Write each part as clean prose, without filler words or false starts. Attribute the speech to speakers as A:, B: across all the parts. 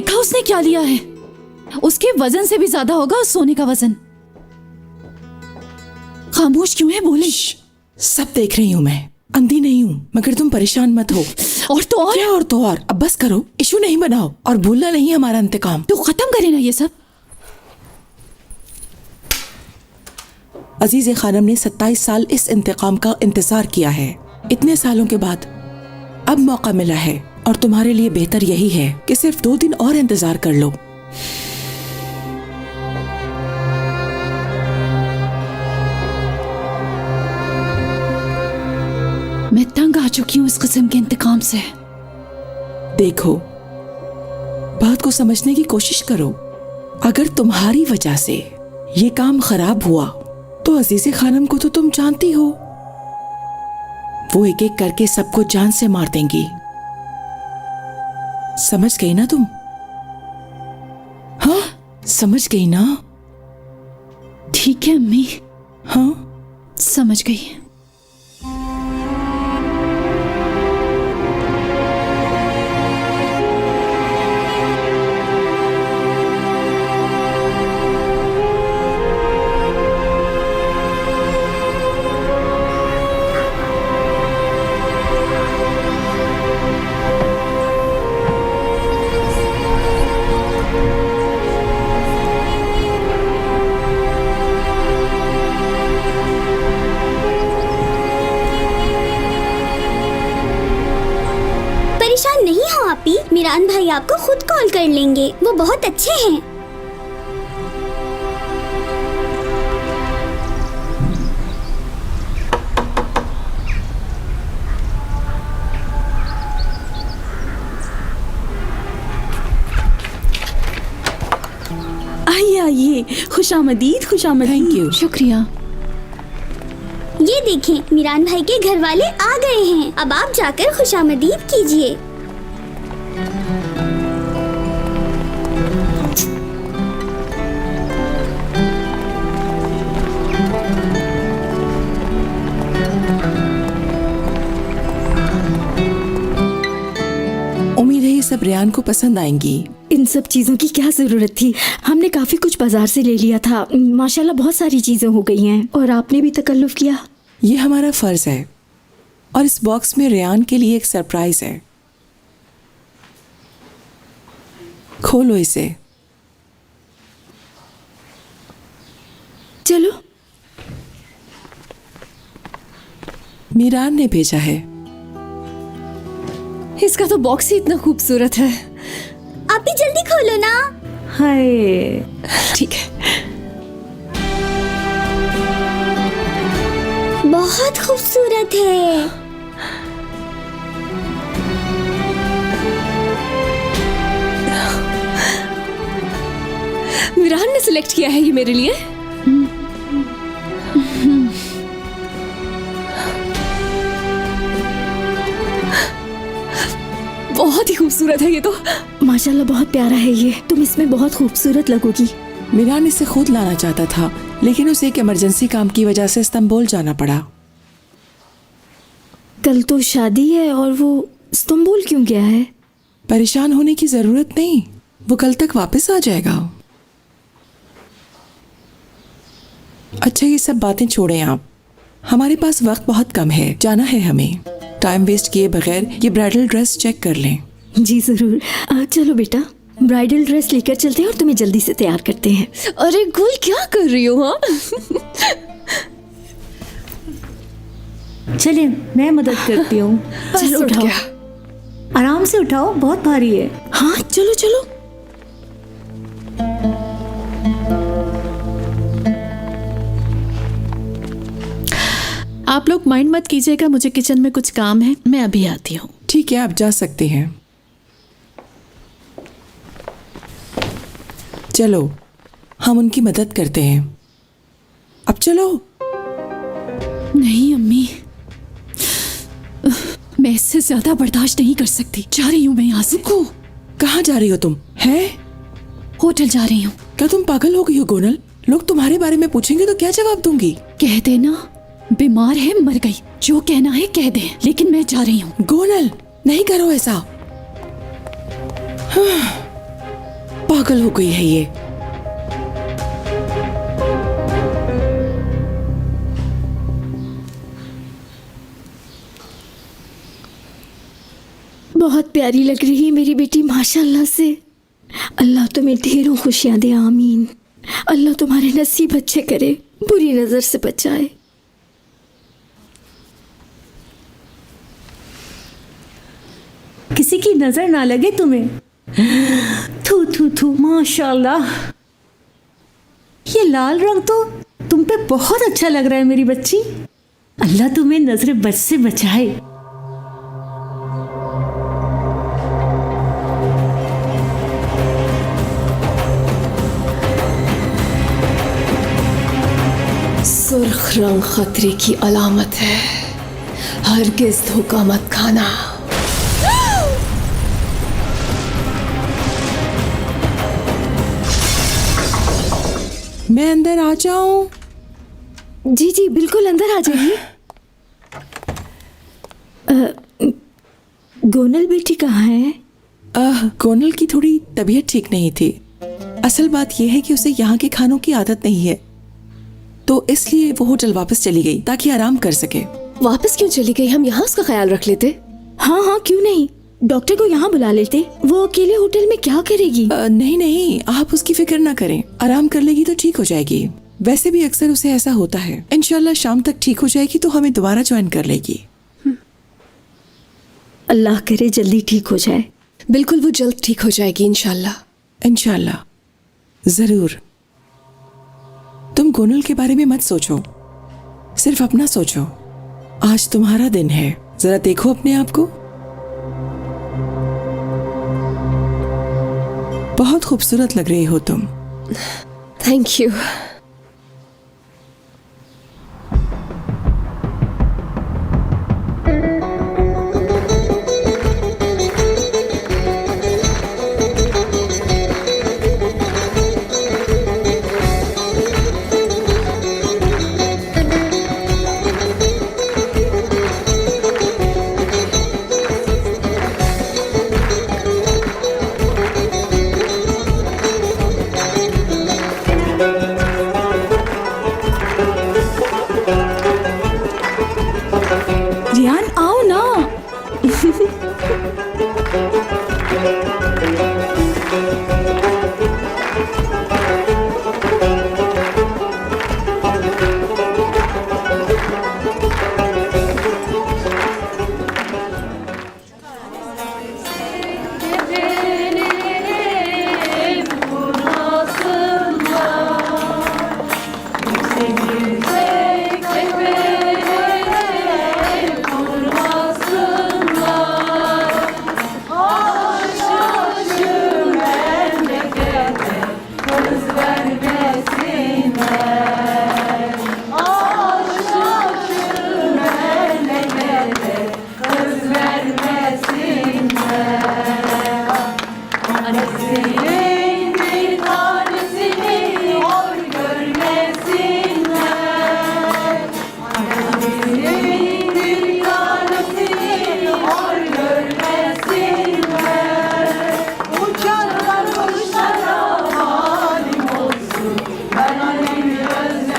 A: देखा उसने क्या लिया है? उसके वजन से भी ज्यादा होगा उस सोने का वजन। खामोश क्यों है, बोले।
B: सब देख रही हूँ मैं, अंधी नहीं हूँ, मगर तुम परेशान मत हो।
A: और तो और
B: क्या और तो और? अब बस करो, इशू नहीं बनाओ और भूलना नहीं हमारा इंतकाम।
A: तो खत्म करे ना ये सब।
B: अजीज खानम ने 27 साल इस इंतकाम का इंतजार किया है। इतने सालों के बाद अब मौका मिला है और तुम्हारे लिए बेहतर यही है कि सिर्फ 2 दिन और इंतजार कर लो।
A: मैं तंग आ चुकी हूँ इस किस्म के इंतकाम से।
B: देखो, बात को समझने की कोशिश करो। अगर तुम्हारी वजह से ये काम खराब हुआ तो अजीज़े खानम को तो तुम जानती हो, वो एक एक करके सबको जान से मार देंगी। समझ गई ना तुम? हाँ, समझ गई ना?
A: ठीक है अम्मी,
B: हाँ
A: समझ गई।
C: परेशान नहीं हो आपी, मिरान भाई आपको खुद कॉल कर लेंगे, वो बहुत अच्छे हैं।
D: आइए आइए, खुशामदीद खुशामदीद।
B: Thank you.
A: शुक्रिया।
C: ये देखें, मिरान भाई के घर वाले आ गए हैं। अब आप जाकर खुशामदीद कीजिए।
B: उम्मीद है ये सब रेयान को पसंद आएंगी।
D: इन सब चीजों की क्या जरूरत थी? हमने काफी कुछ बाजार से ले लिया था। माशाल्लाह बहुत सारी चीजें हो गई हैं और आपने भी तकल्लुफ किया।
B: ये हमारा फर्ज है और इस बॉक्स में रेयान के लिए एक सरप्राइज है। खोलो इसे।
D: चलो।
B: मीरान ने भेजा है।
A: इसका तो बॉक्स ही इतना खूबसूरत है।
C: आप भी जल्दी खोलो ना।
D: हाय,
A: ठीक है।
C: बहुत खूबसूरत है।
A: मिरान ने सिलेक्ट किया है ये मेरे लिए। बहुत ही खूबसूरत है ये तो।
D: माशाल्लाह बहुत प्यारा है ये। तुम इसमें बहुत खूबसूरत लगोगी।
B: मीरान इसे खुद लाना चाहता था, लेकिन उसे एक इमरजेंसी काम की वजह से इस्तांबुल जाना पड़ा।
D: कल तो शादी है और वो इस्तांबुल क्यों गया है?
B: परेशान होने की जरूरत नहीं, वो कल तक वापस आ जाएगा। अच्छा, ये सब बातें छोड़ें आप। हमारे पास वक्त बहुत कम है, जाना है हमें। टाइम वेस्ट किए बगैर ये ब्राइडल ड्रेस चेक कर लें।
D: जी जरूर। चलो बेटा, ब्राइडल ड्रेस लेकर चलते हैं और तुम्हें जल्दी से तैयार करते हैं।
A: अरे गुल, क्या कर रही हो? हाँ,
E: चलिए मैं मदद करती हूँ।
D: चलो उठाओ।
E: आराम से उठाओ, बहुत भारी है।
D: हाँ चलो चलो।
A: आप लोग माइंड मत कीजिएगा, मुझे किचन में कुछ काम है, मैं अभी आती हूँ।
B: ठीक है, आप जा सकते हैं। चलो, हम उनकी मदद करते हैं। अब चलो।
A: नहीं अम्मी, मैं इससे ज्यादा बर्दाश्त नहीं कर सकती। जा रही हूँ मैं यहाँ से।
B: रुको, कहाँ जा रही हो तुम? हैं?
A: होटल जा रही हूँ।
B: क्या तुम पागल हो गई हो गोनल? लोग तुम्हारे बारे में पूछेंगे तो क्या जवाब दूंगी?
A: कह देना बीमार है, मर गई, जो कहना है कह दे, लेकिन मैं जा रही हूँ।
B: गोनल, नहीं करो ऐसा। हाँ, पागल हो गई है ये।
D: बहुत प्यारी लग रही है मेरी बेटी माशाल्लाह से। अल्लाह तुम्हें ढेरों खुशियां दे, आमीन। अल्लाह तुम्हारे नसीब अच्छे करे, बुरी नजर से बचाए।
E: किसी की नजर ना लगे तुम्हें। थू थू थू, माशाल्लाह। ये लाल रंग तो तुम पे बहुत अच्छा लग रहा है मेरी बच्ची। अल्लाह तुम्हें नजर बद से बचाए।
F: सुर्ख रंग खतरे की अलामत है, हरगिज़ धोखा मत खाना।
B: मैं अंदर आ जाऊं?
D: जी जी बिल्कुल, अंदर आ जाइए। गोनल बेटी कहाँ है?
B: गोनल की थोड़ी तबीयत ठीक नहीं थी। असल बात यह है कि उसे यहाँ के खानों की आदत नहीं है, तो इसलिए वो होटल वापस चली गई ताकि आराम कर सके।
F: वापस क्यों चली गई? हम यहाँ उसका ख्याल रख लेते।
D: हाँ हाँ क्यों नहीं, डॉक्टर को यहाँ बुला लेते। वो अकेले होटल में क्या करेगी?
B: नहीं नहीं, आप उसकी फिक्र ना करें, आराम कर लेगी तो ठीक हो जाएगी। वैसे भी अक्सर उसे ऐसा होता है। इंशाल्लाह शाम तक ठीक हो जाएगी तो हमें दोबारा ज्वाइन कर लेगी।
D: अल्लाह करे जल्दी ठीक हो जाए।
F: बिल्कुल, वो जल्द ठीक हो जाएगी इंशाल्लाह।
B: इंशाल्लाह, जरूर। तुम गोनल के बारे में मत सोचो, सिर्फ अपना सोचो। आज तुम्हारा दिन है, जरा देखो अपने आप को। बहुत खूबसूरत लग रही हो तुम।
F: Thank you.
D: रियान आओ ना।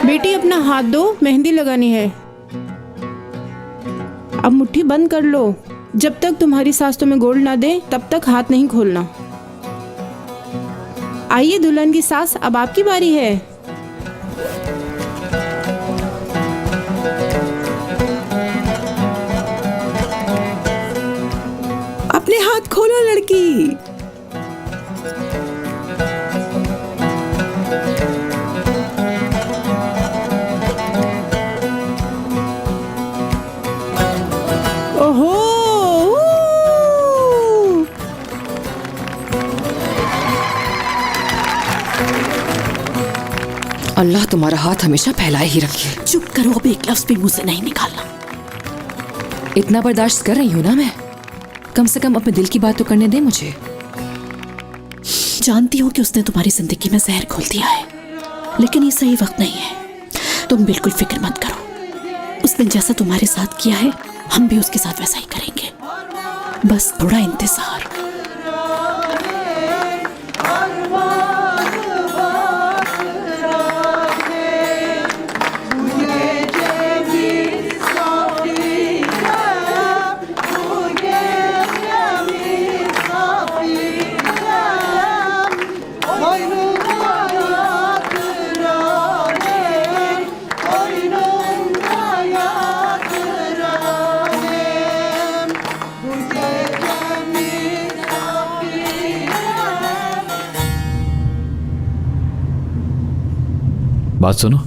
G: बेटी अपना हाथ दो, मेहंदी लगानी है। अब मुट्ठी बंद कर लो। जब तक तुम्हारी सास तुम्हें गोल्ड ना दे तब तक हाथ नहीं खोलना। आइए दुल्हन की सास, अब आपकी बारी है।
B: अपने हाथ खोलो लड़की।
G: ओहो,
F: अल्लाह तुम्हारा हाथ हमेशा फैलाए ही रखे।
A: चुप करो, अब एक लफ्ज भी मुंह से नहीं निकालना।
F: इतना बर्दाश्त कर रही हूँ ना मैं, कम से कम अपने दिल की बात तो करने दे मुझे।
A: जानती हूँ कि उसने तुम्हारी जिंदगी में जहर घोल दिया है, लेकिन ये सही वक्त नहीं है। तुम बिल्कुल फिक्र मत करो। उसने जैसा तुम्हारे साथ किया है, हम भी उसके साथ वैसा ही करेंगे। बस थोड़ा इंतजार।
H: बात सुनो।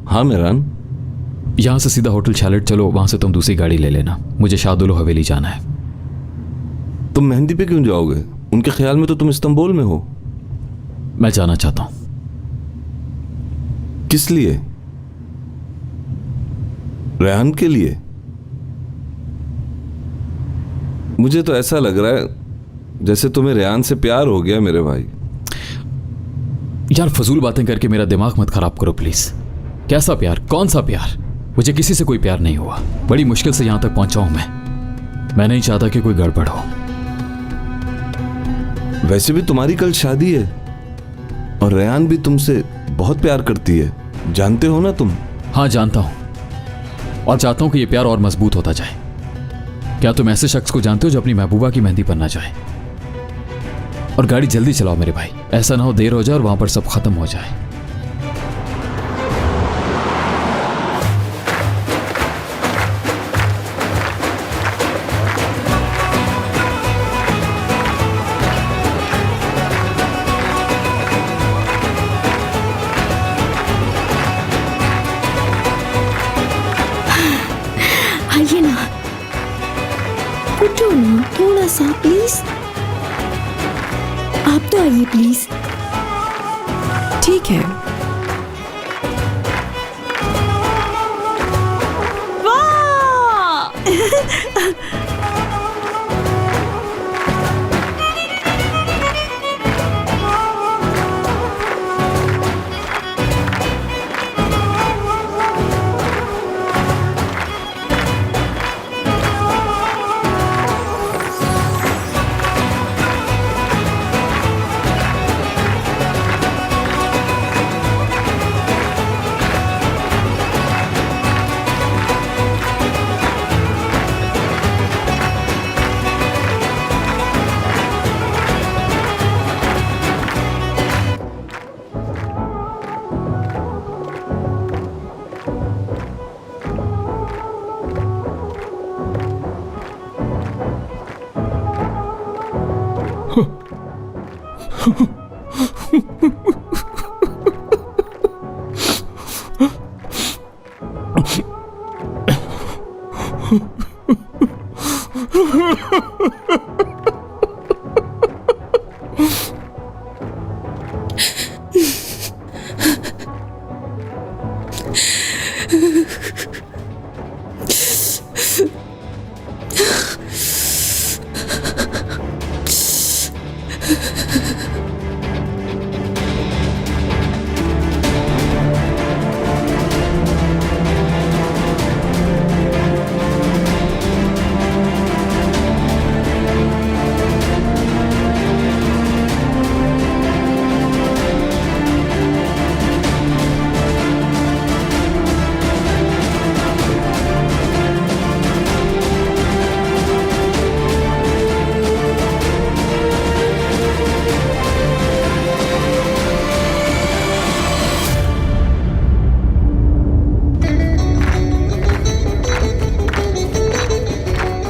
I: हाँ मेहरान।
H: यहाँ से सीधा होटल शैलेट चलो, वहां से तुम दूसरी गाड़ी ले लेना। मुझे शादुल हवेली जाना है।
I: तुम मेहंदी पे क्यों जाओगे? उनके ख्याल में तो तुम इस्तांबुल में हो।
H: मैं जाना चाहता हूं।
I: किस लिए? रेहान के लिए? मुझे तो ऐसा लग रहा है जैसे तुम्हें रेहान से प्यार हो गया मेरे भाई।
H: यार फाजूल बातें करके मेरा दिमाग मत खराब करो प्लीज। कैसा प्यार? कौन सा प्यार? मुझे किसी से कोई प्यार नहीं हुआ। बड़ी मुश्किल से यहां तक पहुंचा हूं मैं नहीं चाहता कि कोई गड़बड़ हो।
I: वैसे भी तुम्हारी कल शादी है और रेहान भी तुमसे बहुत प्यार करती है, जानते हो ना तुम?
H: हाँ जानता हूं, और चाहता हूं कि यह प्यार और मजबूत होता जाए। क्या तुम ऐसे शख्स को जानते हो जो अपनी महबूबा की मेहंदी पर ना जाए? और गाड़ी जल्दी चलाओ मेरे भाई, ऐसा ना हो देर हो जाए और वहां पर सब खत्म हो जाए।
D: आइए ना, उठो ना थोड़ा सा प्लीज। आप तो आइए प्लीज।
B: ठीक है।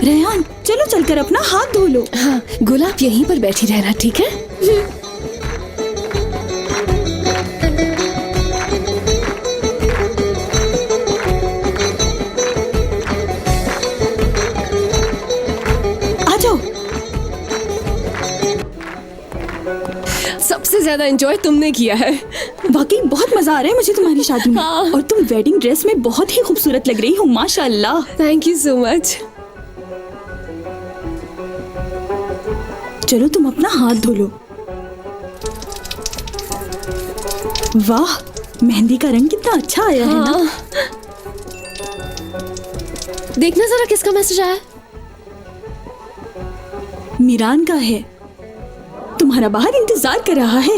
A: रेहान चलो चलकर अपना हाथ धो लो।
F: हाँ गुलाब यहीं पर बैठी रहना, ठीक है?
A: आ जाओ।
F: सबसे ज्यादा एंजॉय तुमने किया है।
A: वाकई बहुत मजा आ रहा है मुझे तुम्हारी शादी में। और तुम वेडिंग ड्रेस में बहुत ही खूबसूरत लग रही हो, माशाल्लाह।
F: Thank you so much.
A: चलो तुम अपना हाथ धो लो। वाह, मेहंदी का रंग कितना अच्छा आया है ना।
F: देखना जरा किसका मैसेज आया।
A: मीरान का है, तुम्हारा बाहर इंतजार कर रहा है।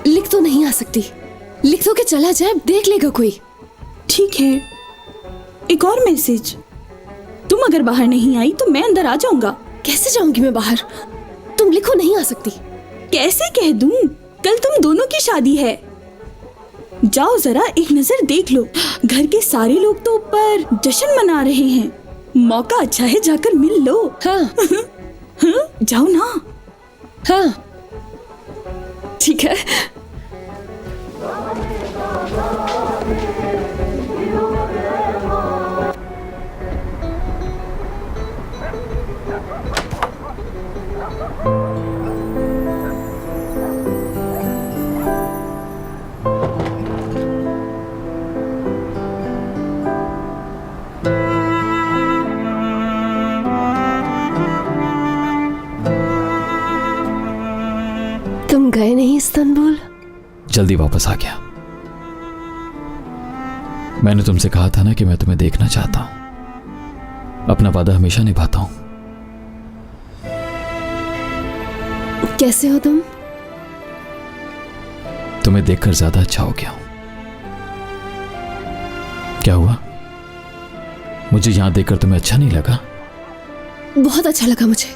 F: लिख तो नहीं आ सकती, लिख तो के चला जाए, देख लेगा कोई।
A: ठीक है, एक और मैसेज। तुम अगर बाहर नहीं आई तो मैं अंदर आ जाऊंगा।
F: कैसे जाऊंगी मैं बाहर? तुम लिखो नहीं आ सकती।
A: कैसे कह दूं? कल तुम दोनों की शादी है। जाओ जरा एक नजर देख लो। घर के सारे लोग तो ऊपर जश्न मना रहे हैं। मौका अच्छा है, जाकर मिल लो।
F: हाँ
A: जाओ ना।
F: हाँ ठीक है। तुम गए नहीं इस्तांबुल?
H: जल्दी वापस आ गया। मैंने तुमसे कहा था ना कि मैं तुम्हें देखना चाहता हूं। अपना वादा हमेशा निभाता हूं।
F: कैसे हो तुम?
H: तुम्हें देखकर ज्यादा अच्छा हो गया हूं। क्या हुआ? मुझे यहां देखकर तुम्हें अच्छा नहीं लगा?
F: बहुत अच्छा लगा मुझे।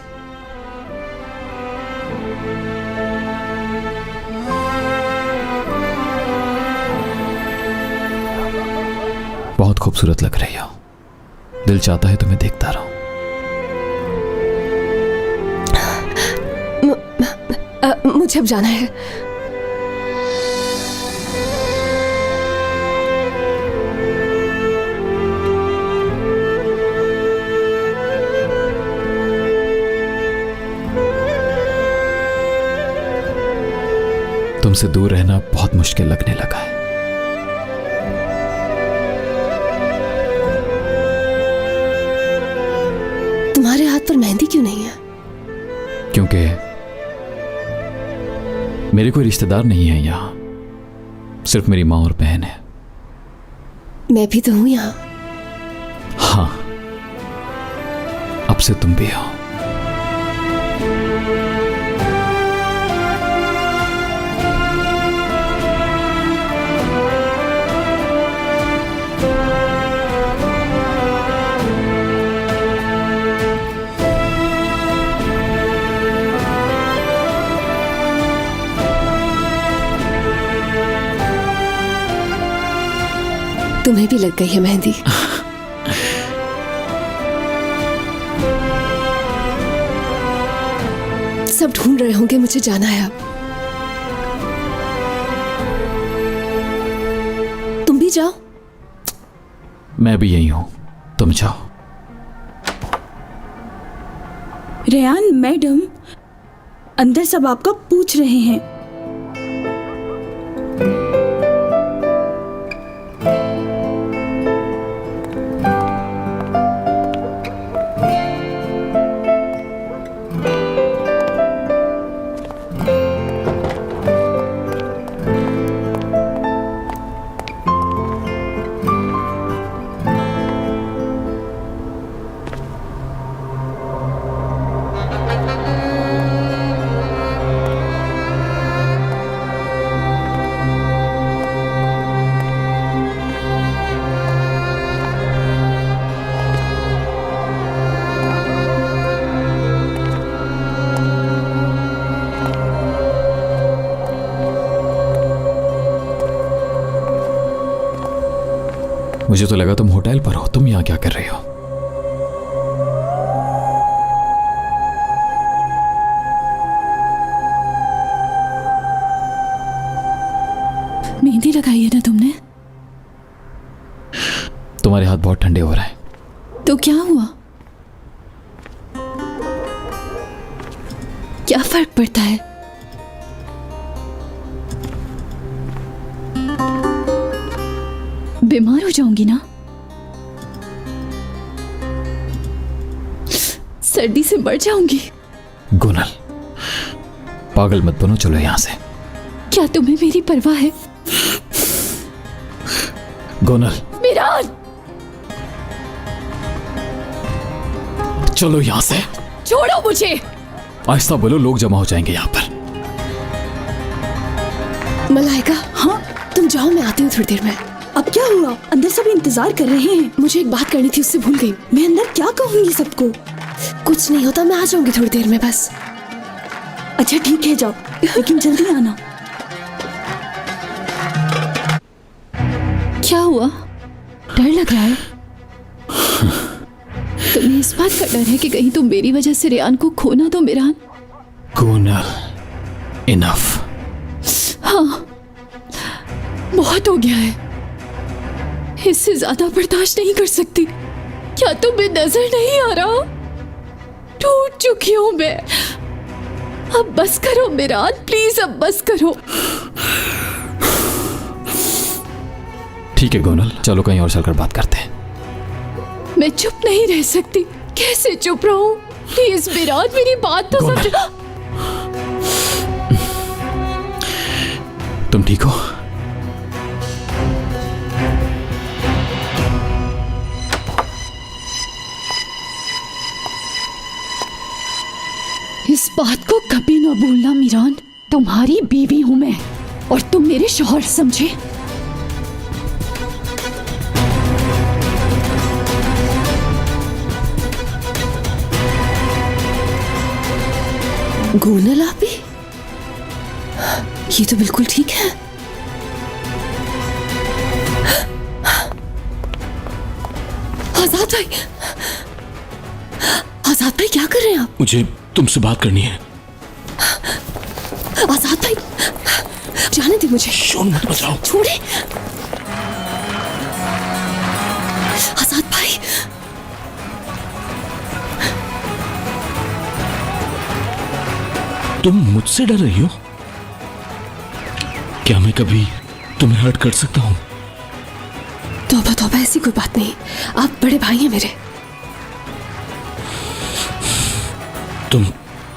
H: बहुत खूबसूरत लग रही हो। दिल चाहता है तुम्हें देखता रहूं।
F: मुझे अब जाना है।
H: तुमसे दूर रहना बहुत मुश्किल लगने लगा है।
F: तुम्हारे हाथ पर मेहंदी क्यों नहीं है?
H: क्योंकि मेरे कोई रिश्तेदार नहीं है यहां, सिर्फ मेरी माँ और बहन है।
F: मैं भी तो हूं यहाँ।
H: हाँ, अब से तुम भी हो।
F: तुम्हें भी लग गई है मेहंदी। सब ढूंढ रहे होंगे, मुझे जाना है अब। तुम भी जाओ।
H: मैं भी यही हूं, तुम जाओ।
A: रेयान मैडम, अंदर सब आपका पूछ रहे हैं।
H: मुझे तो लगा तुम होटल पर हो। तुम यहां क्या कर रही हो?
A: मेहंदी लगाई है ना तुमने?
H: तुम्हारे हाथ बहुत ठंडे हो रहे हैं।
A: तो क्या हुआ?
F: क्या फर्क पड़ता है?
A: बीमार हो जाऊंगी ना? सर्दी से मर जाऊंगी।
H: गुनल, पागल मत बनो, चलो यहां से।
A: क्या तुम्हें मेरी परवाह है?
H: गुनल,
A: मिरान,
H: चलो यहां से।
A: छोड़ो मुझे।
H: आहिस्ता बोलो, लोग जमा हो जाएंगे यहां पर।
F: मलाइका, हाँ तुम जाओ, मैं आती हूँ थोड़ी देर में।
A: अब क्या हुआ? अंदर सब इंतजार कर रहे हैं।
F: मुझे एक बात करनी थी, उससे भूल गई।
A: मैं अंदर क्या कहूंगी सबको?
F: कुछ नहीं होता, मैं आ जाऊंगी थोड़ी देर में बस।
A: अच्छा ठीक है, जाओ, लेकिन जल्दी आना। क्या हुआ? डर लग रहा है? तुम्हें इस बात का डर है कि कहीं तुम मेरी वजह से रेयान को खोना दो? मिरान,
H: गुनल, इनफ।
A: हाँ,
D: बहुत हो गया है, इससे ज्यादा बर्दाश्त नहीं कर सकती। क्या तुम्हें नजर नहीं आ रहा? टूट चुकी हूं मैं। अब बस करो मिरान, प्लीज अब बस करो।
H: ठीक है गोनल, चलो कहीं और चलकर बात करते हैं।
D: मैं चुप नहीं रह सकती। कैसे चुप रहूं? प्लीज मिरान, मेरी बात तो
H: गोनल।
D: समझो।
H: तुम ठीक हो?
D: इस बात को कभी न भूलना मिरान, तुम्हारी बीवी हूं मैं और तुम मेरे शौहर, समझे?
F: गोनल आपी, ये तो बिल्कुल ठीक है। आजाद भाई, आजाद भाई क्या कर रहे हैं आप?
J: मुझे तुमसे बात करनी है।
F: आजाद भाई, जाने दे मुझे।
J: शोर मत मचाओ।
F: छोड़े। आजाद भाई,
J: तुम मुझसे डर रही हो? क्या मैं कभी तुम्हें हर्ट कर सकता हूं?
F: तौबा तौबा, ऐसी कोई बात नहीं। आप बड़े भाई हैं मेरे।
J: तुम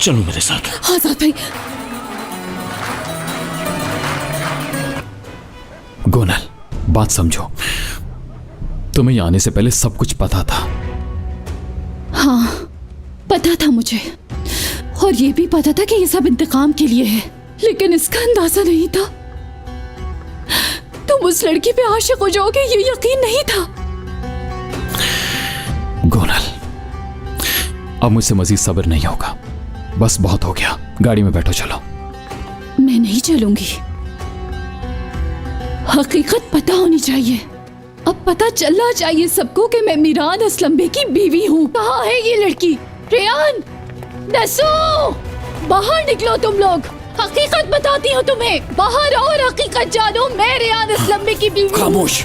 J: चलो मेरे साथ।
F: आजाद भाई।
H: गोनल, बात समझो। तुम्हें यहाँ आने से पहले सब कुछ पता था।
D: हाँ, पता था मुझे, और ये भी पता था कि ये सब इंतकाम के लिए है, लेकिन इसका अंदाजा नहीं था तुम उस लड़की पे आशिक हो जाओगे, ये यकीन नहीं था।
H: गोनल, अब मुझसे मजीद सब्र नहीं होगा। बस बहुत हो गया। गाड़ी में बैठो, चलो।
D: मैं नहीं चलूंगी। हकीकत पता होनी चाहिए। अब पता चलना चाहिए सबको कि मैं मिरान असलम बे की बीवी हूँ। कहाँ है ये लड़की? रेयान, नसो, बाहर निकलो तुम लोग। हकीकत बताती हूँ तुम्हें। बाहर आओ और हकीकत जानो। मैं रेयान असलम बे की बीवी हूँ।
J: खामोश।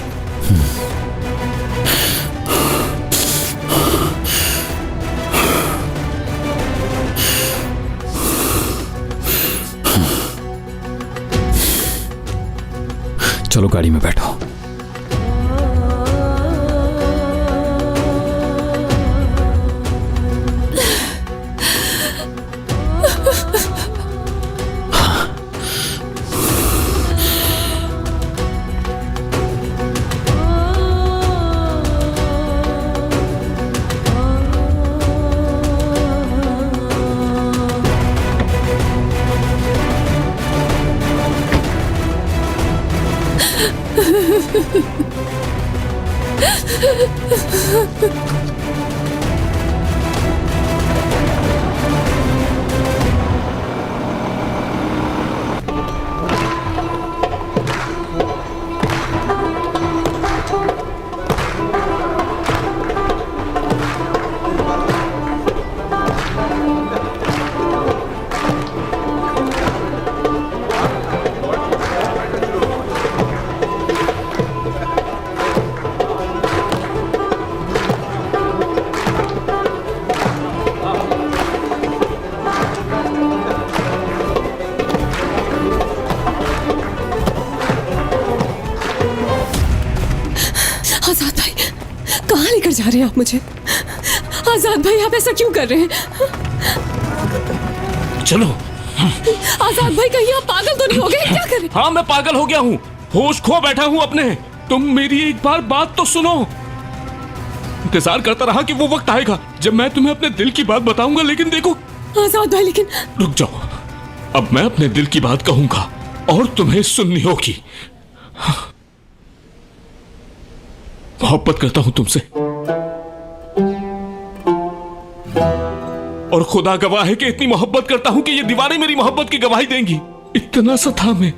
H: चलो गाड़ी में बैठो।
F: आजाद भाई, कहाँ लेकर जा रहे हैं आप मुझे? आजाद भाई, आप ऐसा क्यों कर रहे हैं?
J: चलो।
F: आजाद भाई, कहीं आप पागल तो नहीं हो गए? क्या कर रहे?
J: हाँ, मैं पागल हो गया हूँ। होश खो बैठा हूँ अपने। तुम मेरी एक बार बात तो सुनो। इंतजार करता रहा कि वो वक्त आएगा जब मैं तुम्हें अपने दिल की बात बताऊंगा, लेकिन देखो।
F: आजाद भाई, लेकिन
J: रुक जाओ। अब मैं अपने दिल की बात कहूंगा और तुम्हें सुननी होगी। मोहब्बत करता हूं तुमसे, और खुदा गवाह है कि इतनी मोहब्बत करता हूं कि ये दीवारें मेरी मोहब्बत की गवाही देंगी। इतना सा था मैं,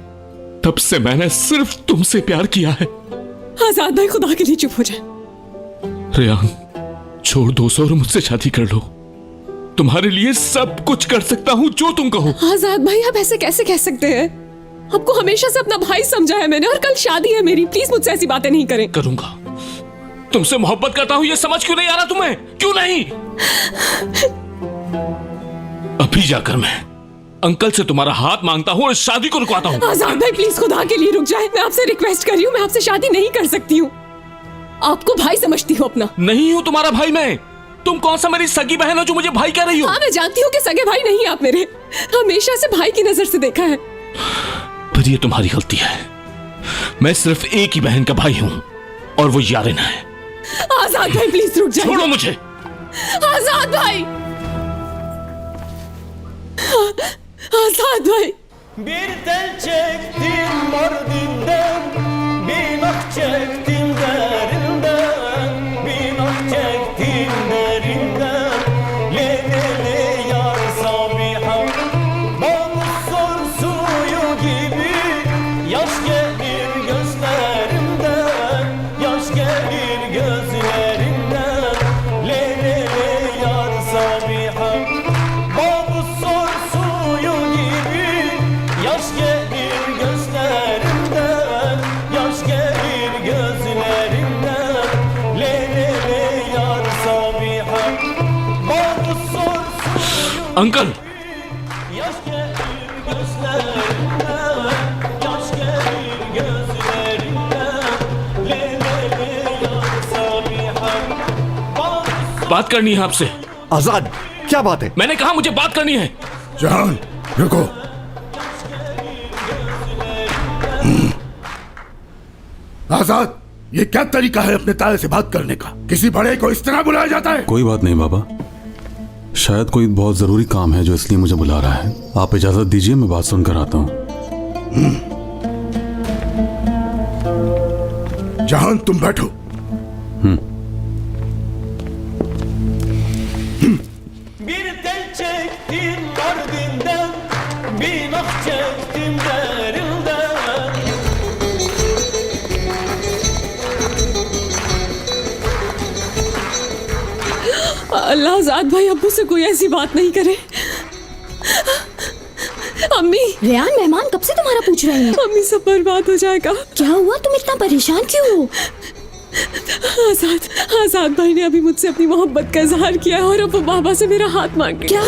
J: तब से मैंने सिर्फ तुमसे प्यार किया है।
F: आजाद भाई, खुदा के लिए चुप हो जाए।
J: रेयान, छोड़ दो और मुझसे शादी कर लो। तुम्हारे लिए सब कुछ कर सकता हूं जो तुम कहो।
F: आजाद भाई, आप ऐसे कैसे कह सकते हैं? आपको हमेशा से अपना भाई समझा है मैंने, और कल शादी है मेरी, प्लीज मुझसे ऐसी बातें नहीं करें।
J: करूंगा। तुमसे मोहब्बत करता हूं ये समझ क्यों नहीं आ रहा तुम्हें? क्यों नहीं? अभी जाकर मैं अंकल से तुम्हारा हाथ मांगता हूं और इस शादी को रुकवाता हूं।
F: आजाद भाई प्लीज खुदा के लिए रुक जाए, मैं आपसे रिक्वेस्ट कर रही हूँ, मैं आपसे शादी नहीं कर सकती हूँ। आपको भाई समझती हूँ अपना।
J: नहीं हूं तुम्हारा भाई मैं। तुम कौन सा मेरी सगी बहन हो जो मुझे भाई कह रही हो?
F: हाँ मैं जानती हूँ कि सगे भाई नहीं आप मेरे, हमेशा से भाई की नजर से देखा है।
J: पर ये तुम्हारी गलती है। मैं सिर्फ एक ही बहन का भाई हूं और वो यारिन है।
F: आजाद भाई प्लीज रुक जाइए।
J: छोड़ो मुझे।
F: आजाद भाई, आजाद भाई।
K: Bir tel çektim Mardin'den, bir nak çektim derinden, bir nak çektim derinden. Le le le yar Sabiha, bana sor suyu gibi, yaş gelir gözlerimden, yaş gelir gözlerimden. Le le le yar Sabiha, bana sor suyu gibi, yaş gelir gözlerimden, yaş gelir gözlerimden. Le le le yar Sabiha, bana sor suyu
J: uncle,
K: yaş gelir gözlerimden, yaş gelir gözlerimden. Le le le yar Sabiha, bana
J: बात करनी है आपसे।
L: आजाद, क्या बात है?
J: मैंने कहा मुझे बात करनी है।
L: जहान, रुको। आजाद, ये क्या तरीका है अपने ताए से बात करने का? किसी बड़े को इस तरह बुलाया जाता है?
M: कोई बात नहीं बाबा, शायद कोई बहुत जरूरी काम है जो इसलिए मुझे बुला रहा है। आप इजाजत दीजिए, मैं बात सुनकर आता हूँ।
L: जहान तुम बैठो।
K: bir tel çektim Mardin'den, bir nak çektim derinden.
F: अल्लाह आजाद भाई अब्बू से कोई ऐसी बात नहीं करे। अम्मी।
C: रेयान मेहमान कब से तुम्हारा पूछ रहे हैं।
F: अम्मी सब बर्बाद हो जाएगा।
C: क्या हुआ, तुम इतना परेशान क्यों हो?
F: आजाद भाई ने अभी मुझसे अपनी मोहब्बत का इजहार किया है और अब वो बाबा से मेरा हाथ मांग रहे हैं।
C: क्या?